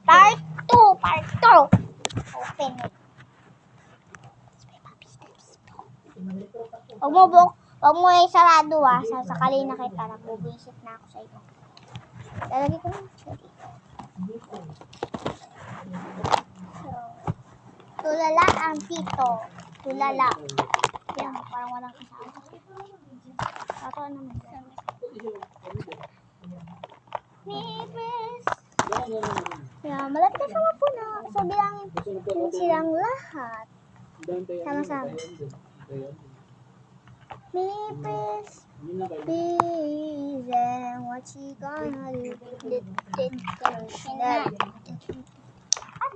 Part 2. Part 2. Open it. Huwag mo sarado sasakalin na kita. Nag-visit na ako sa iyo. Lalagay ko lang siya dito. So, tulala ang tito. Tulala. Yan, parang walang kasama. Ito naman. Nipis. Yan, malapit na sa mapuna. So, bilangin silang lahat. Sama-sama. Nipis. Please, and what she gonna do?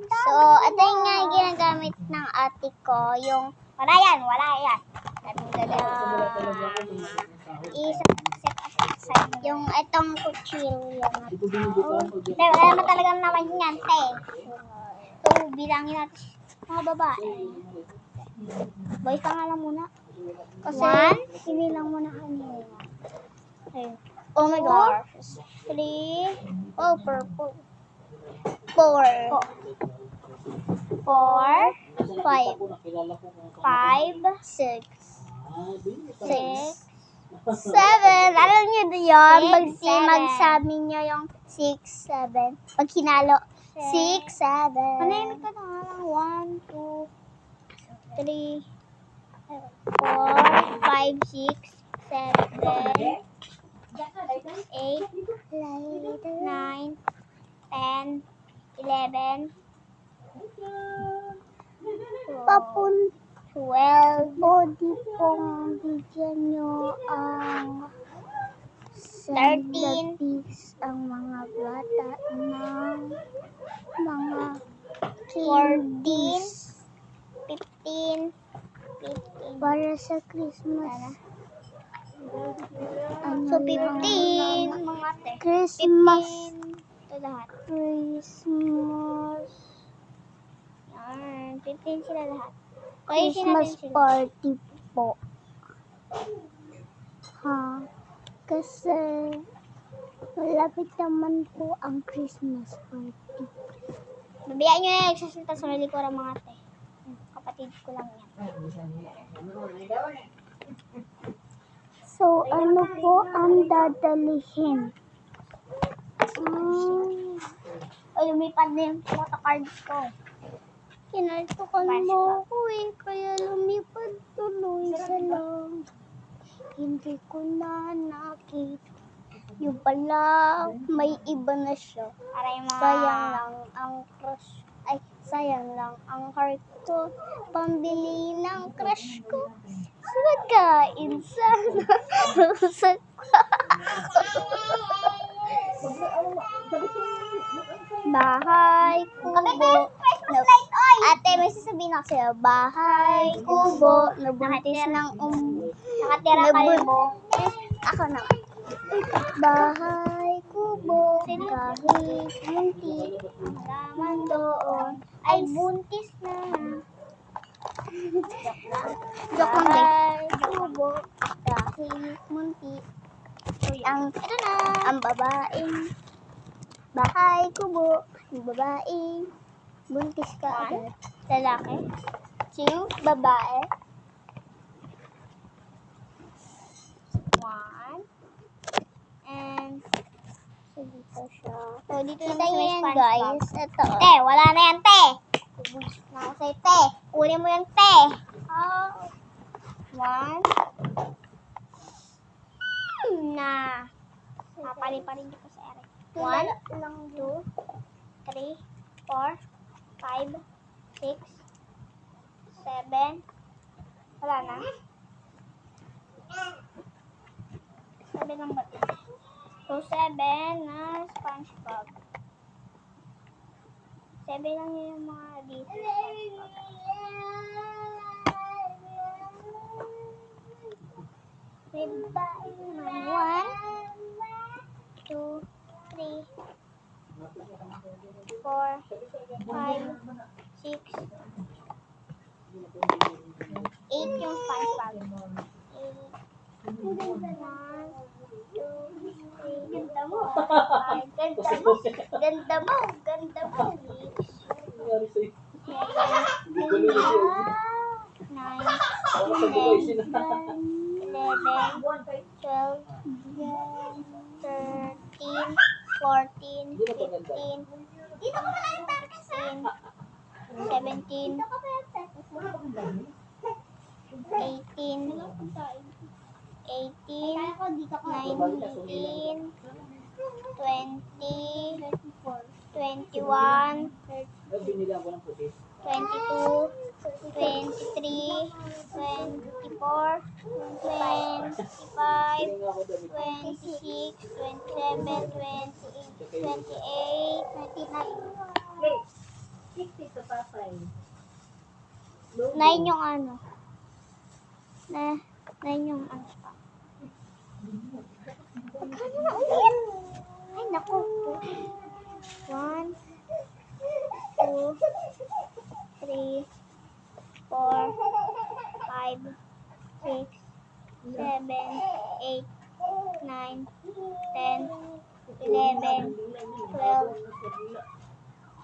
So, ito yung nga ginagamit ng ate ko. Yung, wala yan. Yung itong kutsilyo na ito. Wala naman talagang naman yan, te. So, bilangin natin mga babae. Boys pa nga lang muna. Kasi, hindi lang muna kanina. Okay. Oh my gosh. 3. Oh, purple. 4. 5. 5, 6. 7. Alam niyo yun? Magsabi niyo yung 6, 7. Pag hinalo, 6, 7. Manahimik ka na nga lang. 1, 2, 3, 4, 5, 6, 7, 8, 9, 10, 11, 12. O, di pong bigyan nyo ang 13 ang mga bata ng mga 14, 15, para sa Christmas. So, 15 mga Christmas. Ito lahat. Christmas. Yan. 15 sila lahat. Christmas party po. Kasi malapit naman po ang Christmas party. Babiyaan nyo yung nagsasalita sa likuran mga ate. Kapatid ko lang yan. So, ano po ang dadalihin? Lumipad na yung photocards ko. Kinaltukan mo ako kaya lumipad tuloy sa lang. Hindi ko na nakita. Yung pala, may iba na siya. Sayang lang ang crush. Sayang lang ang heart ko. Pambili ng crush ko. Magkain sana. Rusak ko. Bahay kubo. Ate, may sasabihin ako sa'yo. Bahay kubo. Nabuntis ng nakatira kalbo. Ako na. Bahay kubo. Kahit munti. Malaman doon. Ay, buntis na. Joke lang. Bahay kubo. Kahit munti. Ito na. Ang babaeng. Bahay kubo. Ang babaeng. Buntis ka agad. Lalaki. 2, babae. 1. And, so dito siya. So, dito naman sa yan, guys. Ito. Te, wala na yan, te. Bubugis na ako sa'yo, te. Kunin mo yung te. 1. Na. Papali-palin ko sa Eric. 1, 2, 3, 4, 5, 6, 7. Wala na. 7 lang ba? So, 7 na SpongeBob. 7 lang yung mga dito. May babae naman. 1, 2, 3, 4, 5, 6, 8 yung SpongeBob. 1, 2, 3, 4, 5, 6, 7, 8. Ganda mo. Ganda mo. Ganda mo. Ganda mo. Nangyari sa'yo. 9, Ako sa buhay 10, sila. 11, 12, 13, 14, 15, 16, 17, 18, 19, 20, 21, Binili ako ng puti. 22, 23, 24, 25, 26, 27, 28, 9 yung ano. 9 yung ano pa. Magkano na ulit? Ay, naku. 1, 2, 3, 4, 5, 6, 7, 8, 9, 10, 11, 12,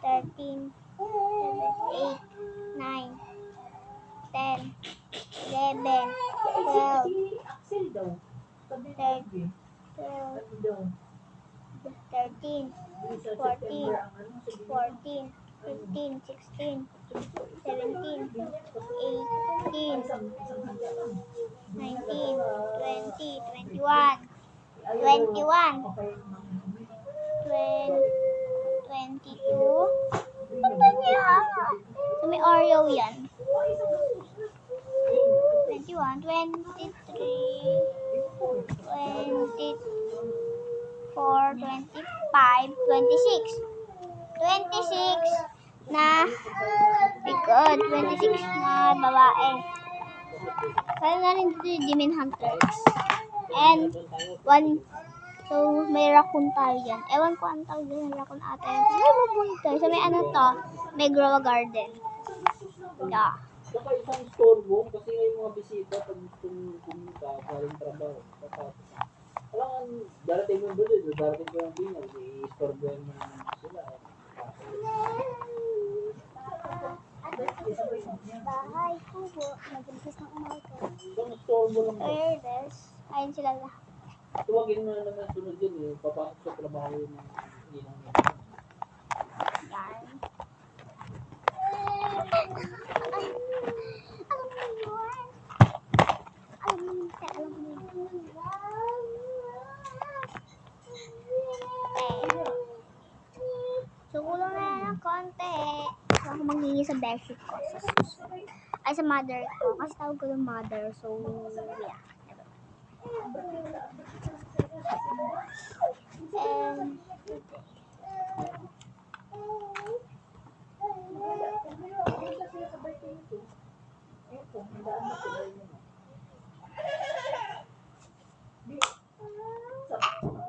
13, 8, 9, 10, 11, 12, Axel daw. Sabi ni 13, daw. 13, 14, 14, 15, 16, 17, 18, 19, 20, 21, 21, 22. Ano yan? So may Oreo yan. 21, 23, 24, 25, 26. 26 na likod. 26 na babae. Kaya na rin dito yung Demon Hunters. And, so may raccoon tayo dyan. Ewan ko ang tawag dyan ng raccoon ata yan. May baboy tayo. So may ano to, may grow garden. Yeah. Saka isang store mo, kasi yung mga bisita pag gustong pumunta, galing trabaho, kailangan darating mo doon, darating ko yung binag, i-store mo naman sila. Bahay, kubo, mag-umpis ng umaga. Isang store mo lang ba? Fairness, ayun sila lahat. Tuwagin mo na naman sunod yun, papasok sa trabaho yung inang yun. Yan. Alam mo yun. So, kulang na ng konti. So, ako magiging sa bedsheet ko. Ay, sa mother ko. Kasi tawag ko ng mother. So, yeah. And,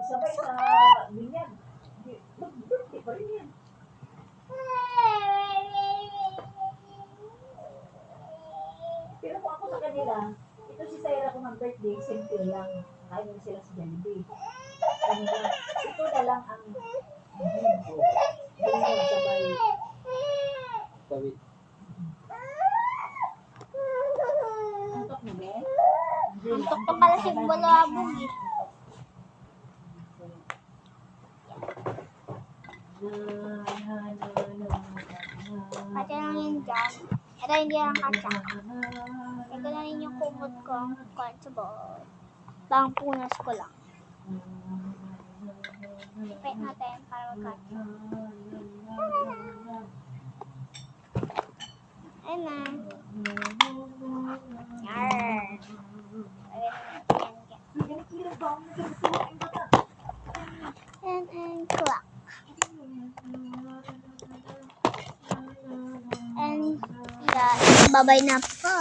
Isabay sa binyag. Mag-birthday pa rin yan. Pero kung ako sa kanila, ito si Sarah kung mag-birthday, simple lang. Kain mo sila sa Jollibee. Ano lang, ito na lang ang binyag sabay. Tawid. Antok mo, be? antok pa pala si Balabog eh. Pati lang yun dyan. Ito hindi lang katsa. Ito na rin yung kumot ko. Constable. Pangpunas ko lang. Ipit natin para magkatsa. Ayun na. Yarr. And clock. And yeah, babay na po.